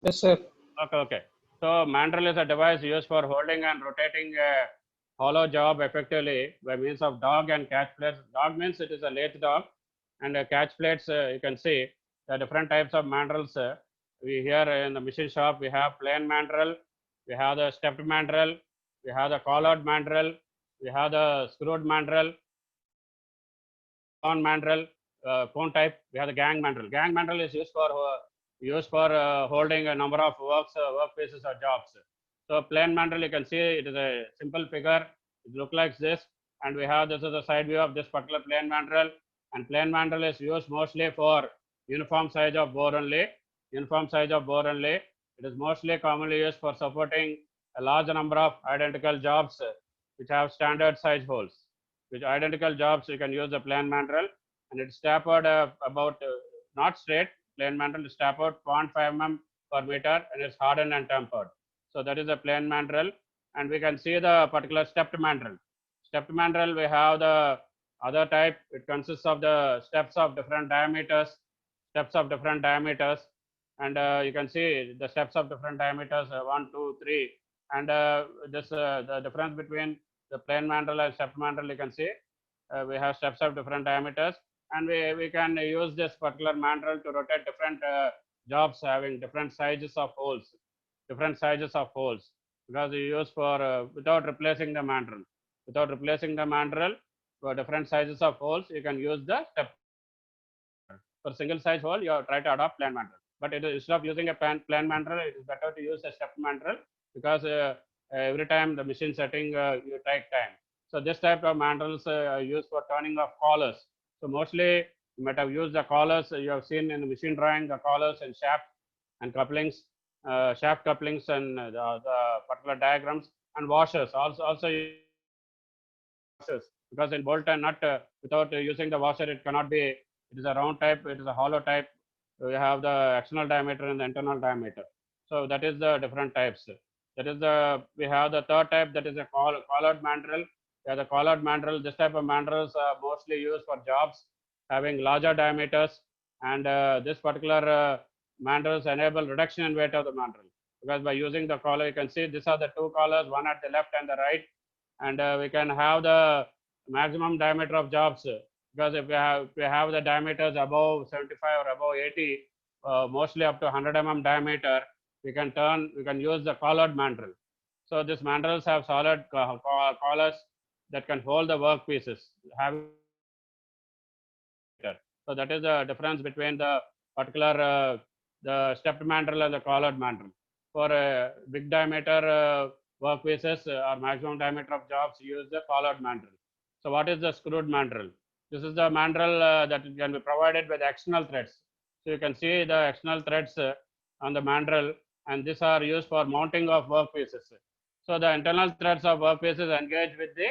Yes, sir. Okay. So mandrel is a device used for holding and rotating a hollow job effectively by means of dog and catch plates. Dog means it is a lathe dog, and catch plates, you can see the different types of mandrels. We here in the machine shop, we have plain mandrel, we have the stepped mandrel, we have the collared mandrel, we have the screwed mandrel, cone mandrel, cone type. We have the gang mandrel. Gang mandrel is used for holding a number of workpieces or jobs. So plain mandrel, you can see it is a simple figure. It looks like this, and we have this is the side view of this particular plain mandrel. And plain mandrel is used mostly for uniform size of bore only. Uniform size of bore only. It is mostly commonly used for supporting a large number of identical jobs which have standard size holes. With identical jobs, you can use the plain mandrel, and it's tapered about not straight. Plain mandrel is tapered 0.5 mm per meter, and it's hardened and tempered. So that is a plain mandrel, and we can see the particular stepped mandrel. Stepped mandrel, we have the other type. It consists of the steps of different diameters, and you can see the steps of different diameters 1, 2, 3, and this the difference between the plain mandrel and stepped mandrel. You can see we have steps of different diameters, and we can use this particular mandrel to rotate different jobs having different sizes of holes, because you use for without replacing the mandrel. For different sizes of holes, you can use the step. For single size hole, you try to adopt plain mandrel. But instead of using a plain mandrel, it is better to use a step mandrel, because every time the machine setting you take time. So this type of mandrels are used for turning of collars. So mostly you might have used the collars you have seen in the machine drawing, the collars and shaft and couplings, shaft couplings, and the particular diagrams, and washers. Also washers, because in bolt and nut, without using the washer, it cannot be. It is a round type. It is a hollow type. We have the external diameter and the internal diameter. So that is the different types. That is the we have the third type, that is a collared mandrel. Yeah, the collared mandrel. This type of mandrels are mostly used for jobs having larger diameters, and this particular mandrels enable reduction in weight of the mandrel, because by using the collar, you can see these are the two collars, one at the left and the right, and we can have the maximum diameter of jobs, because if we have the diameters above 75 or above 80, mostly up to 100 diameter, we can use the collared mandrel. So these mandrels have solid collars that can hold the workpieces. So that is the difference between the particular the stepped mandrel and the collared mandrel. For big diameter workpieces or maximum diameter of jobs, use the collared mandrel. So what is the screwed mandrel? This is the mandrel that can be provided with external threads. So you can see the external threads on the mandrel, and these are used for mounting of workpieces. So the internal threads of workpieces engage with the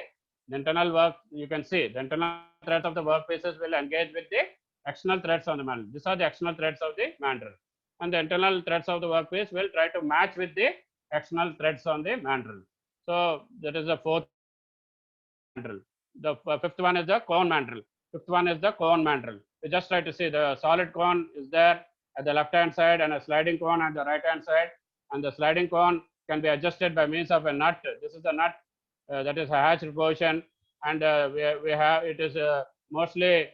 internal work. You can see the internal threads of the workpieces will engage with the external threads on the mandrel. These are the external threads of the mandrel, and the internal threads of the workpiece will try to match with the external threads on the mandrel. So that is the fourth mandrel. The fifth one is the cone mandrel. We just try to see the solid cone is there at the left hand side, and a sliding cone at the right hand side, and the sliding cone can be adjusted by means of a nut. This is the nut that is a hatched portion, and we have it is mostly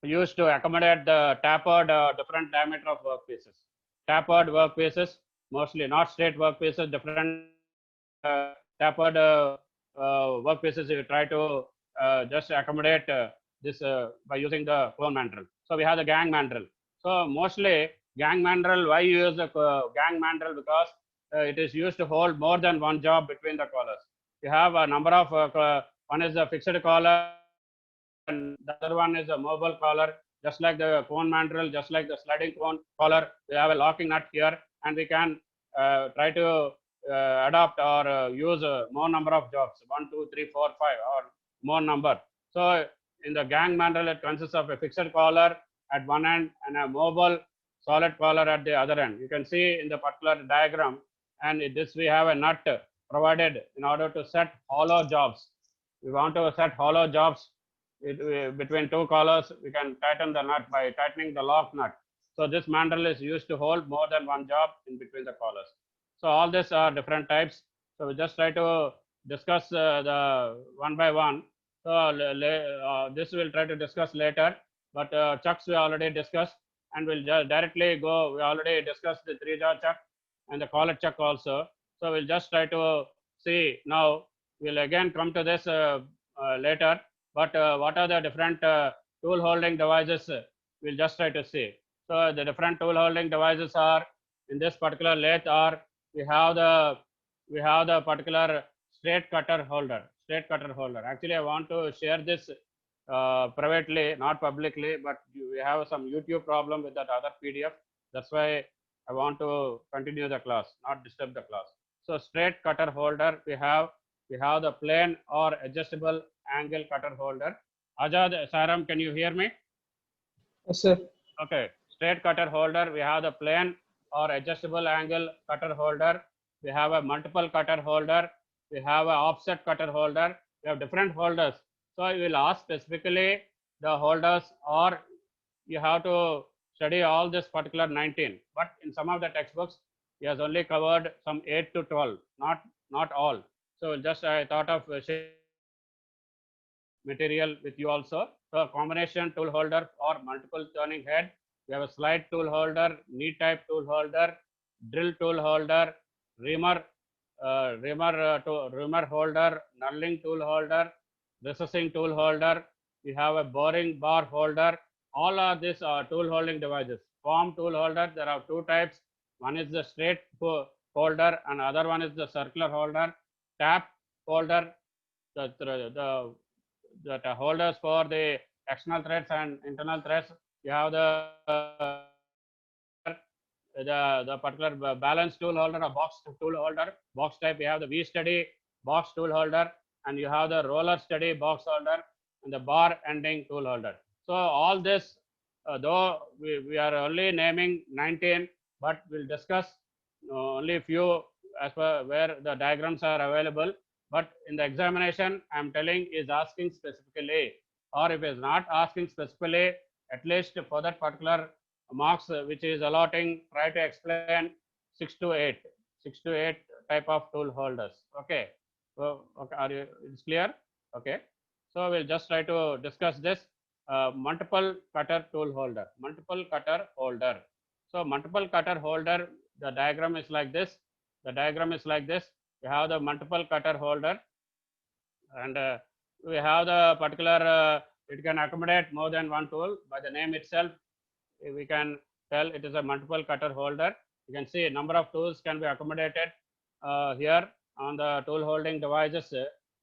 used to accommodate the tapered different diameter of workpieces. Tapered workpieces, mostly not straight workpieces, different tapered workpieces. You try to just accommodate this by using the cone mandrel. So we have the gang mandrel. So mostly gang mandrel. Why you use the gang mandrel? Because it is used to hold more than one job between the collars. You have a number of one is the fixed collar, and the other one is a mobile collar, just like the cone mandrel, just like the sliding cone collar. We have a locking nut here, and we can try to adopt or use more number of jobs, 1, 2, 3, 4, 5, or more number. So in the gang mandrel, it consists of a fixed collar at one end and a mobile solid collar at the other end. You can see in the particular diagram, and this we have a nut provided in order to set hollow jobs. We want to set hollow jobs between two collars. We can tighten the nut by tightening the lock nut. So this mandrel is used to hold more than one job in between the collars. So all these are different types. So we just try to discuss the one by one. So this we'll try to discuss later. But chucks we already discussed, and we'll directly go. We already discussed the three-jaw chuck and the collar chuck also. So we'll just try to see now. We'll again come to this later. But what are the different tool holding devices? We'll just try to see. So the different tool holding devices are in this particular lathe are we have the particular straight cutter holder. Straight cutter holder. Actually, I want to share this privately, not publicly, but we have some YouTube problem with that other PDF. That's why I want to continue the class, not disturb the class. So straight cutter holder, we have the plane or adjustable angle cutter holder. Ajad, Saram, can you hear me? Yes, sir. Okay, straight cutter holder, we have the plane or adjustable angle cutter holder. We have a multiple cutter holder. We have a offset cutter holder. We have different holders. So I will ask specifically the holders, or you have to study all this particular 19. But in some of the textbooks, he has only covered some 8 to 12, not all. So just I thought of material with you also. So a combination tool holder or multiple turning head. We have a slide tool holder, knee type tool holder, drill tool holder, reamer holder, knurling tool holder, recessing tool holder. We have a boring bar holder. All of these are tool holding devices. Form tool holder, there are two types. One is the straight holder and other one is the circular holder. Tap holder, the holders for the external threads and internal threads. You have the particular balance tool holder or box tool holder. Box type, you have the V steady box tool holder, and you have the roller steady box holder and the bar ending tool holder. So all this, though we are only naming 19, but we'll discuss only few as per where the diagrams are available. But in the examination, I'm telling is asking specifically, or if it's not asking specifically, at least for that particular marks which is allotting, try to explain 6 to 8 type of tool holders. Okay. So okay, are you, it's clear? Okay. So we'll just try to discuss this multiple cutter tool holder. Multiple cutter holder. So multiple cutter holder, the diagram is like this. The diagram is like this. We have the multiple cutter holder, and we have the particular, it can accommodate more than one tool. By the name itself, we can tell it is a multiple cutter holder. You can see a number of tools can be accommodated here on the tool holding devices,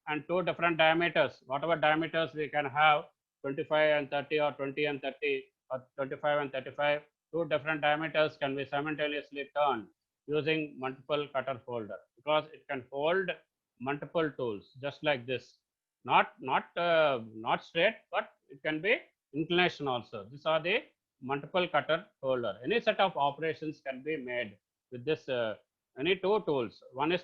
and two different diameters. Whatever diameters we can have, 25 and 30 or 20 and 30 or 25 and 35, two different diameters can be simultaneously turned using multiple cutter holder, because it can hold multiple tools just like this. Not straight, but it can be inclination also. These are the multiple cutter holder. Any set of operations can be made with this any two tools. One is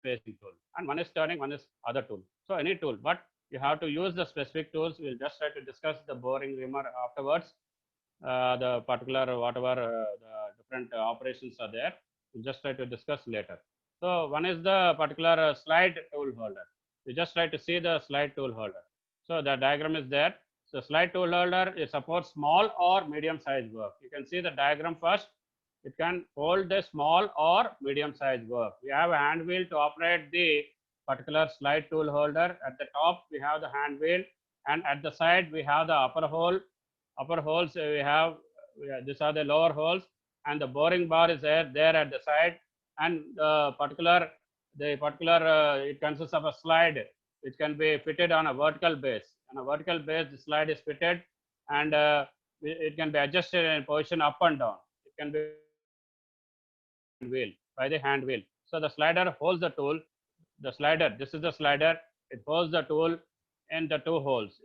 spacing tool and one is turning, one is other tool. So any tool, but you have to use the specific tools. We'll just try to discuss the boring reamer afterwards. The particular whatever the different operations are there, we'll just try to discuss later. So one is the particular slide tool holder. We just try to see the slide tool holder. So the diagram is there. So slide tool holder, it supports small or medium sized work. You can see the diagram first. It can hold the small or medium sized work. We have a hand wheel to operate the particular slide tool holder. At the top, we have the hand wheel, and at the side, we have the upper hole. Upper holes we have, these are the lower holes, and the boring bar is there at the side, and it consists of a slide which can be fitted on a vertical base. On a vertical base, the slide is fitted, and it can be adjusted in position up and down. It can be wheel by the hand wheel. So the slider holds the tool. The slider, this is the slider. It holds the tool in the two holes.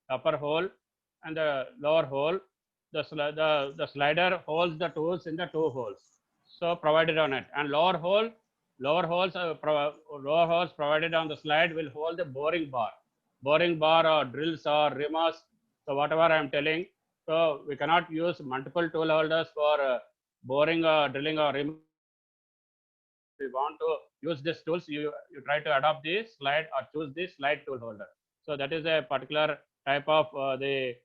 Upper hole and the lower hole. The slider holds the tools in the two holes. So provided on it, and lower holes provided on the slide will hold the boring bar or drills or reamers. So whatever I am telling, So we cannot use multiple tool holders for boring or drilling or removing. If you want to use these tools, you try to adopt the slide or choose the slide tool holder. So that is a particular type of the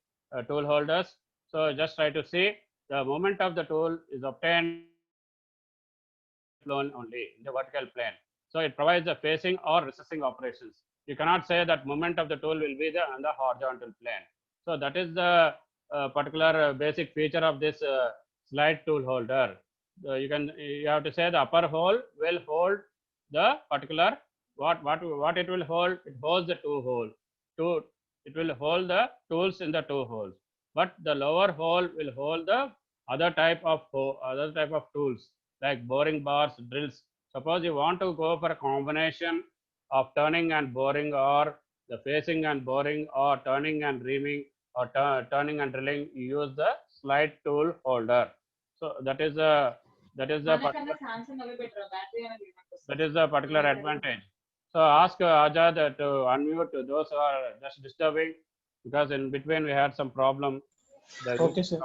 tool holders. So just try to see the movement of the tool is obtained plane only in the vertical plane. So it provides the facing or recessing operations. You cannot say that movement of the tool will be on the horizontal plane. So that is the particular basic feature of this slide tool holder. You have to say the upper hole will hold the particular what it will hold. It holds the two. It will hold the tools in the two holes. But the lower hole will hold the other type of tools like boring bars, drills. Suppose you want to go for a combination of turning and boring, or the facing and boring, or turning and reaming, or turning and drilling, you use the slide tool holder. So that is the particular advantage. So ask Ajad to unmute those who are just disturbing, because in between we had some problem. Okay, sir.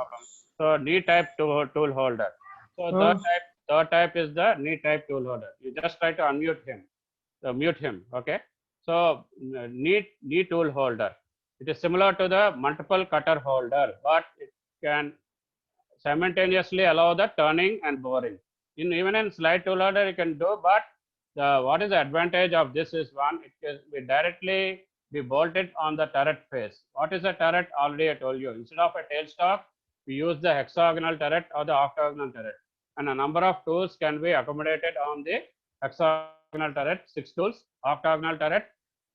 So knee type tool holder. So third type is the knee type tool holder. You just try to unmute him, mute him. Okay. So knee tool holder. It is similar to the multiple cutter holder, but it can simultaneously allow the turning and boring. Even in slide tool holder you can do, but what is the advantage of this is one, it can be directly be bolted on the turret face. What is the turret? Already I told you. Instead of a tailstock, we use the hexagonal turret or the octagonal turret, and a number of tools can be accommodated on the hexagonal turret. 6 tools, octagonal turret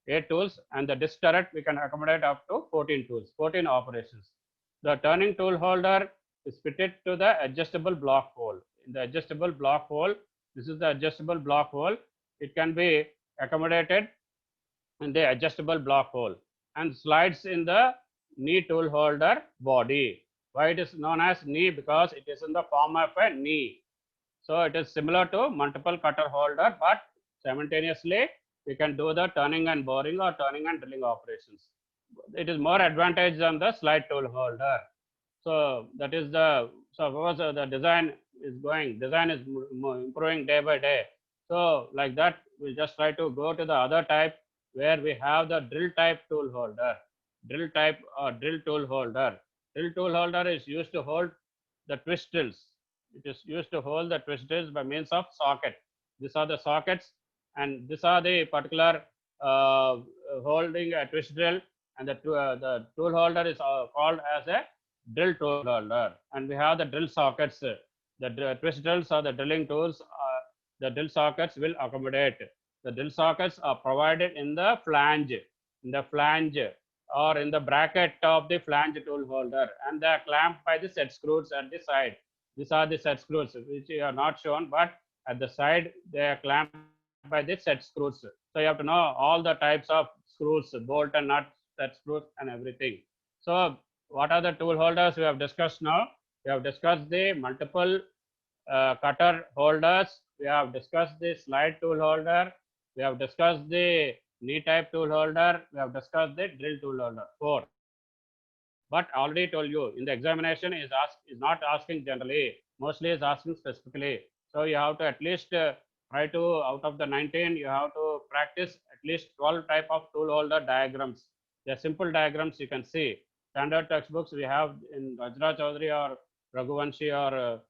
8 tools, and the disc turret we can accommodate up to 14 tools, 14 operations. The turning tool holder is fitted to the adjustable block hole. In the adjustable block hole, this is the adjustable block hole. It can be accommodated in the adjustable block hole and slides in the knee tool holder body. Why it is known as knee? Because it is in the form of a knee. So it is similar to multiple cutter holder, but simultaneously we can do the turning and boring or turning and drilling operations. It is more advantage than the slide tool holder. So that is the, so suppose the design is improving day by day. So like that, we'll just try to go to the other type where we have the drill type tool holder. Drill type or drill tool holder. Drill tool holder is used to hold the twist drills. It is used to hold the twist drills by means of socket. These are the sockets, and these are the particular holding a twist drill, and the tool holder is called as a drill tool holder. And we have the drill sockets. The twist drills or the drilling tools, the drill sockets will accommodate. The drill sockets are provided in the flange, or in the bracket of the flange tool holder, and they are clamped by the set screws at the side. These are the set screws which are not shown, but at the side they are clamped by the set screws. So you have to know all the types of screws, bolt and nut, set screws, and everything. So what are the tool holders we have discussed now? We have discussed the multiple cutter holders. We have discussed the slide tool holder. We have discussed the knee type tool holder. We have discussed the drill tool holder. 4. But already told you in the examination is not asking generally, mostly is asking specifically. So you have to at least try to, out of the 19, you have to practice at least 12 type of tool holder diagrams. They are simple diagrams you can see. Standard textbooks we have in Rajra Chaudhary or Raghuvanshi or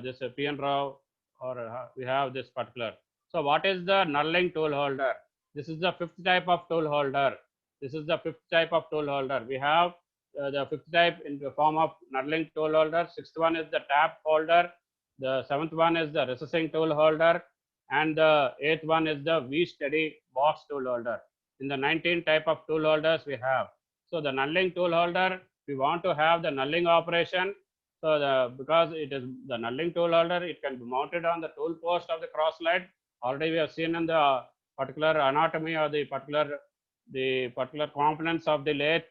this P.N. Rao, or we have this particular. So what is the knurling tool holder? This is the 5th type of tool holder. This is the 5th type of tool holder. We have the 5th type in the form of knurling tool holder. 6th one is the tap holder. The 7th one is the recessing tool holder, and the 8th one is the V-steady box tool holder. In the 19 type of tool holders we have. So the knurling tool holder, we want to have the knurling operation. So because it is the knurling tool holder, it can be mounted on the tool post of the cross slide. Already we have seen in the particular anatomy or the particular components of the lathe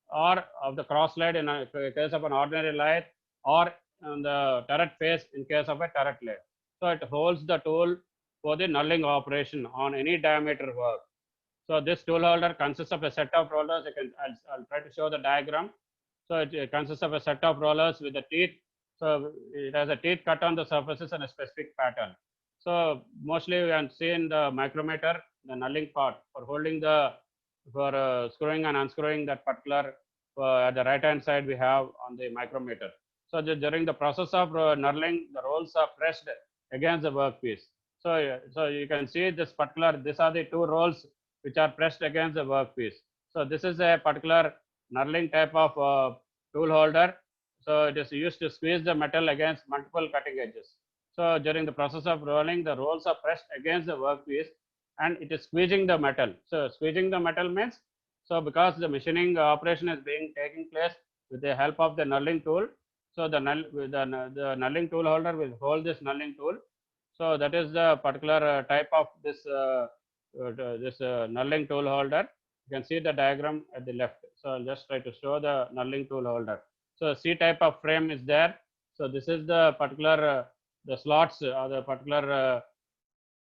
or of the cross slide in a case of an ordinary lathe, or on the turret face in case of a turret lathe. So it holds the tool for the knurling operation on any diameter work. So this tool holder consists of a set of rollers. I'll try to show the diagram. So it consists of a set of rollers with the teeth. So it has a teeth cut on the surfaces and a specific pattern. So mostly we have seen the micrometer, the nulling part for holding the, for screwing and unscrewing that particular, at the right hand side we have on the micrometer. So during the process of knurling, the rolls are pressed against the workpiece. So you can see this particular, these are the two rolls which are pressed against the workpiece. So this is a particular knurling type of tool holder. So it is used to squeeze the metal against multiple cutting edges. So during the process of rolling, the rolls are pressed against the workpiece and it is squeezing the metal. So squeezing the metal means, so because the machining operation is being taking place with the help of the knurling tool, so the knurling tool holder will hold this knurling tool. So that is the particular type of this knurling tool holder. You can see the diagram at the left. So I'll just try to show the knurling tool holder. So C type of frame is there. So this is the particular the slots or the particular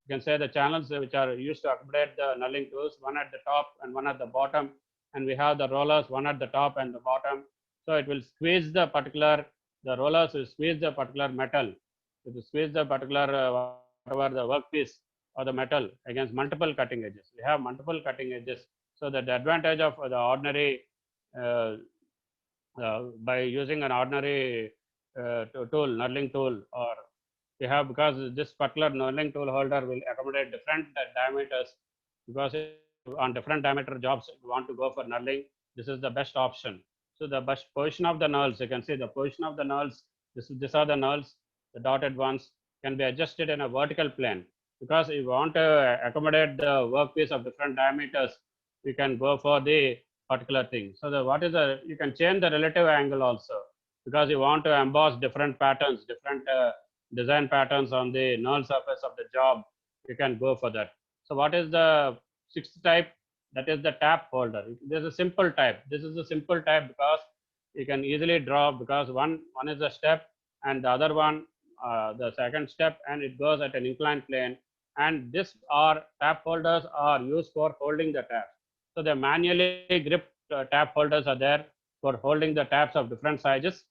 you can say the channels which are used to accommodate the knurling tools, one at the top and one at the bottom, and we have the rollers, one at the top and the bottom. So it will squeeze the particular, the rollers will squeeze the particular metal, it will squeeze the particular whatever the workpiece or the metal against multiple cutting edges. We have multiple cutting edges. So that the advantage of the ordinary by using an ordinary tool, knurling tool, or we have, because this particular knurling tool holder will accommodate different diameters, because on different diameter jobs you want to go for knurling, this is the best option. So the best position of the knurls, you can see the position of the knurls, these are the knurls, the dotted ones can be adjusted in a vertical plane, because if you want to accommodate the workpiece of different diameters, you can go for the particular thing. So the what is the, you can change the relative angle also, because you want to emboss different patterns, different design patterns on the knurl surface of the job, you can go for that. So what is the sixth type? That is the tap holder. There's a simple type. This is a simple type because you can easily draw, because one is a step and the other one the second step, and it goes at an inclined plane. And this are tap holders are used for holding the tap. So the manually gripped tap holders are there for holding the taps of different sizes.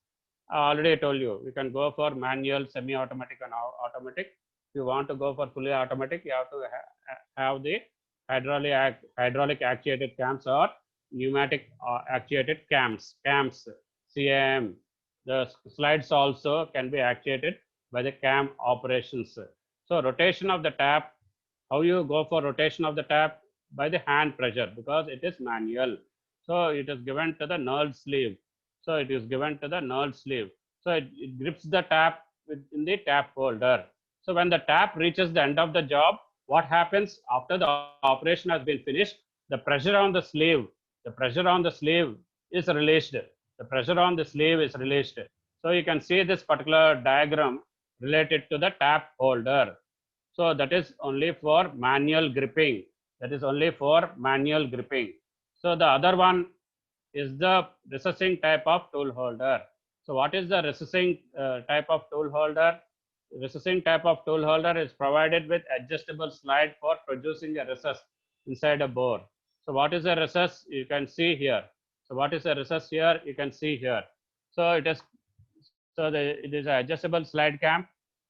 Already I told you, you can go for manual, semi-automatic, and automatic. If you want to go for fully automatic, you have to have the hydraulic actuated cams or pneumatic actuated cams, CAM. The slides also can be actuated by the cam operations. So rotation of the tap, how you go for rotation of the tap? By the hand pressure, because it is manual. So it is given to the knurled sleeve. So it is given to the knurled sleeve. So it grips the tap in the tap holder. So when the tap reaches the end of the job, what happens after the operation has been finished? The pressure on the sleeve is released. The pressure on the sleeve is released. So you can see this particular diagram related to the tap holder. So that is only for manual gripping. That is only for manual gripping. So the other one is the recessing type of tool holder. So what is the recessing type of tool holder? Recessing type of tool holder is provided with adjustable slide for producing a recess inside a bore. So what is a recess? You can see here. So what is a recess here? You can see here. So it is, it is an adjustable slide cam,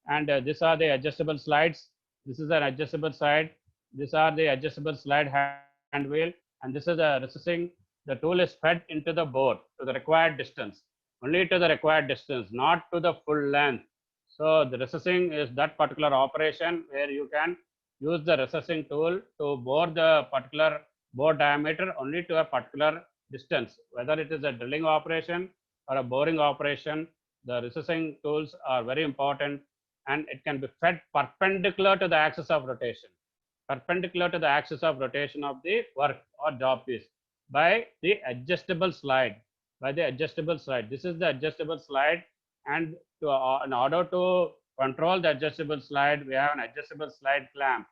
and these are the adjustable slides. This is an adjustable slide. These are the adjustable slide hand wheel, and this is a recessing. The tool is fed into the bore to the required distance, only to the required distance, not to the full length. So the recessing is that particular operation where you can use the recessing tool to bore the particular bore diameter only to a particular distance. Whether it is a drilling operation or a boring operation, the recessing tools are very important, and it can be fed perpendicular to the axis of rotation. Perpendicular to the axis of rotation of the work or job piece by the adjustable slide. This is the adjustable slide, and in order to control the adjustable slide, we have an adjustable slide clamp.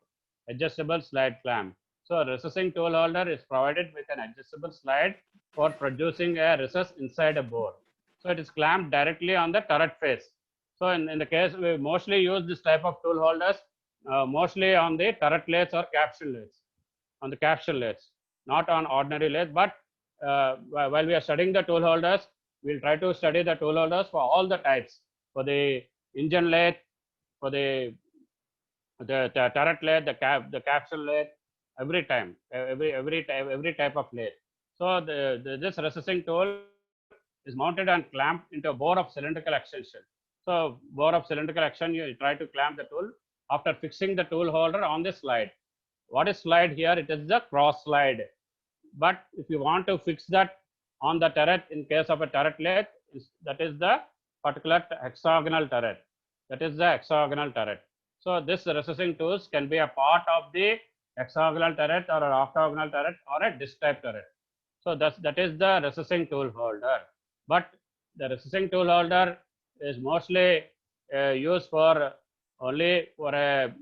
So recessing tool holder is provided with an adjustable slide for producing a recess inside a bore. So it is clamped directly on the turret face. So in the case, we mostly use this type of tool holders mostly on the turret lathes or capsule lathes, not on ordinary lathes. But while we are studying the tool holders, we'll try to study the tool holders for all the types, for the engine lathe, for the turret lathe, the capsule lathe, every time, every type of lathe. So this recessing tool is mounted and clamped into a bore of cylindrical extension. So bore of cylindrical extension, you try to clamp the tool after fixing the tool holder on the slide. What is slide here? It is the cross slide. But if you want to fix that on the turret, in case of a turret lathe, that is the particular hexagonal turret. That is the hexagonal turret. So this recessing tools can be a part of the hexagonal turret or an octagonal turret or a disc type turret. So that is the recessing tool holder. But the recessing tool holder is mostly used for only for a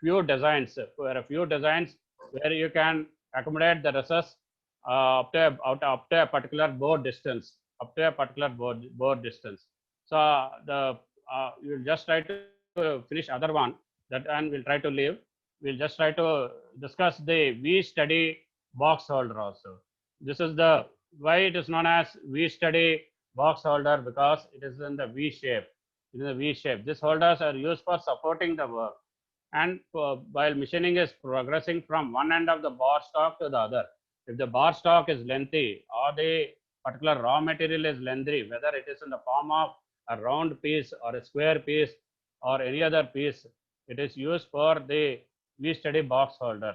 few designs, where you can accommodate the recess up to a particular bore distance, bore distance. So you'll just try to finish other one that, and we'll try to leave. We'll just try to discuss the V study box holder also. This is the why it is known as V study box holder, because it is in the V shape. It is a V shape. These holders are used for supporting the work, and while machining is progressing from one end of the bar stock to the other, if the bar stock is lengthy or the particular raw material is lengthy, whether it is in the form of a round piece or a square piece or any other piece, it is used for the V study box holder.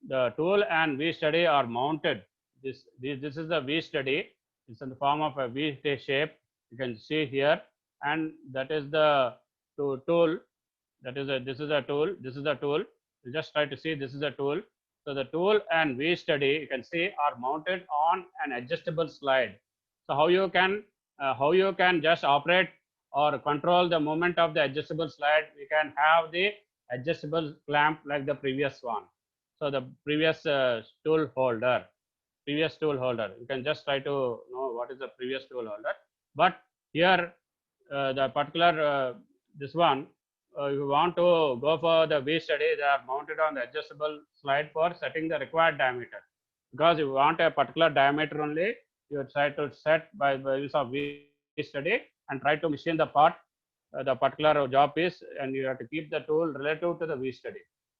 The tool and V study are mounted. This is the V study. It's in the form of a V shape. You can see here, and that is the tool. This is a tool. You just try to see, this is a tool. So the tool and V study, you can see, are mounted on an adjustable slide. So how you can just operate or control the movement of the adjustable slide? We can have the adjustable clamp like the previous one. So the previous tool holder. You can just try to know what is the previous tool holder. But here, the particular this one, you want to go for the V study, they are mounted on the adjustable slide for setting the required diameter. Because if you want a particular diameter only, you try to set by use of V study and try to machine the part, the particular job piece, and you have to keep the tool relative to the V study.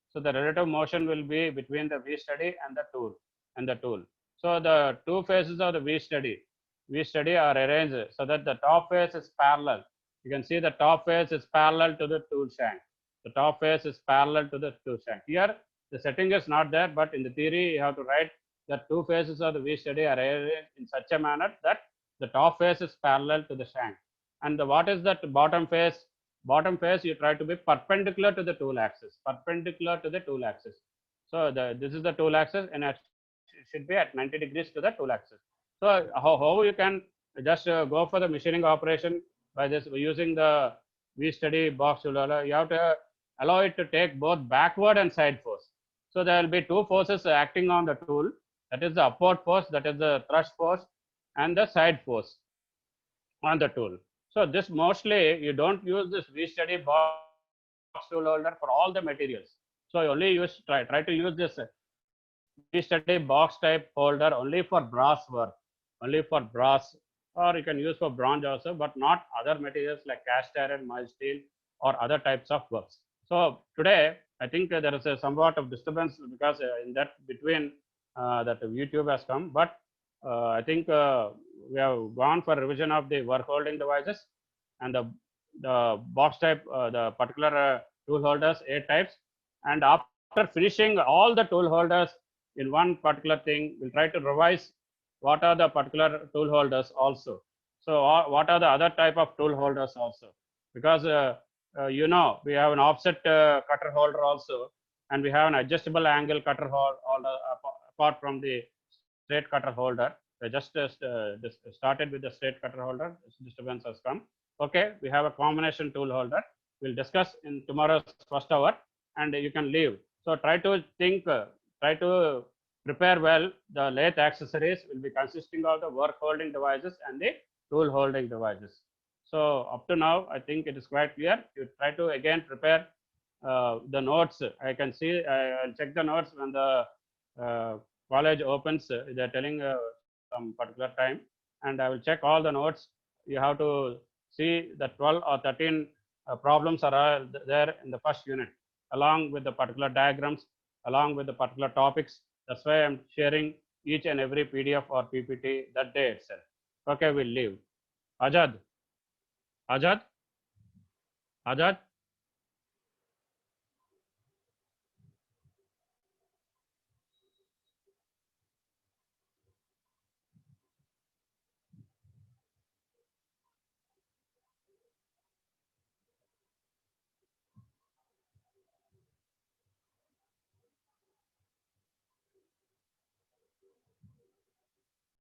So the relative motion will be between the V study and the tool. So the two faces of the V study are arranged so that the top face is parallel. You can see the top face is parallel to the tool shank. The top face is parallel to the tool shank. Here, the setting is not there, but in the theory, you have to write that two faces of the V study are arranged in such a manner that the top face is parallel to the shank. And what is that bottom face? Bottom face, you try to be perpendicular to the tool axis. So this is the tool axis, and it should be at 90 degrees to the tool axis. So how you can just go for the machining operation by this using the V study box tool? You have to allow it to take both backward and side force. So there will be two forces acting on the tool. That is the upward force, that is the thrust force, and the side force on the tool. So this mostly you don't use this V study box tool holder for all the materials. So you only try to use this V study box type holder only for brass work, or you can use for bronze also, but not other materials like cast iron, mild steel, or other types of works. So today, I think there is a somewhat of disturbance because in that between that YouTube has come, but I think we have gone for revision of the work holding devices and the box type, the particular tool holders, 8 types. And after finishing all the tool holders in one particular thing, we'll try to revise what are the particular tool holders also. So what are the other type of tool holders also? Because we have an offset cutter holder also, and we have an adjustable angle cutter holder apart from the straight cutter holder. We just started with the straight cutter holder. This disturbance has come. Okay, we have a combination tool holder. We'll discuss in tomorrow's first hour, and you can leave. So try to think, try to prepare well. The lathe accessories will be consisting of the work holding devices and the tool holding devices. So up to now, I think it is quite clear. You try to again prepare the notes. I can see, I'll check the notes when the college opens. They're telling some particular time, and I will check all the notes you have to see the 12 or 13 problems are there in the first unit, along with the particular diagrams, along with the particular topics. That's why I'm sharing each and every PDF or PPT that day itself. Okay, we'll leave. Ajad, Ajad, Ajad.